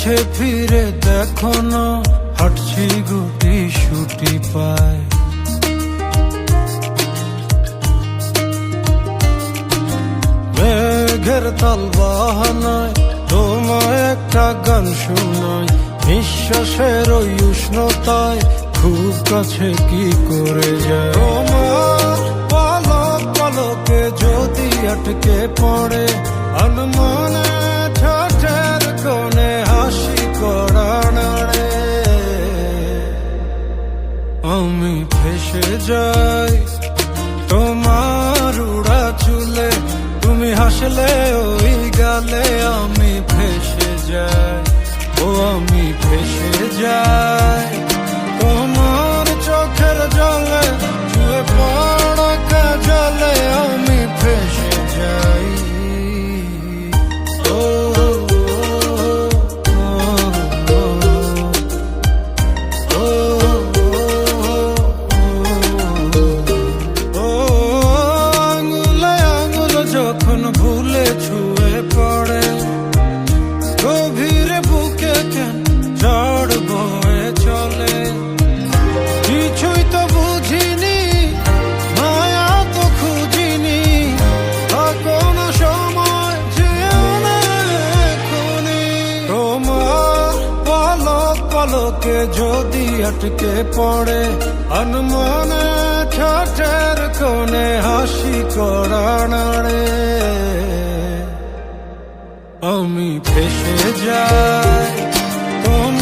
পিছে ফিরে দেখো না, হাঁটছি গুটি সুটি পায়। মেঘের তাল বাহানায় তোমায় একটা গান শোনাই, নিঃশ্বাসের ওই উষ্ণতায় খুব কাছে কি করে যায়। তোমার পলক পলকে যদি আটকে পড়ে আনমনে ঠোঁটের কোণে হাসি করা নাড়ে, আমি ভেসে যাই তোমার উড়া চুলে, তুমি হাসলে ওই গালে আমি ভেসে যাই, ও আমি ভেসে যাই তোমার চোখের জলে, ছুঁয়ে পড়া কাজলে আমি ভেসে যাই। ও আঙুলে আঙুল যখন ভুলে ছুঁয়ে পড়ে, গভীরে বুকে কেন ঝড় বয়ে চলে, কিছুই তো বুঝিনি, মায়া তো খুঁজিনি, কোনো সময় যেও না এখনি। তোমার পলক পলকে যদি আটকে পড়ে আনমনে ঠোঁটের কোণে হাসি করা নাড়ে, আমি ভেসে যাই তোমার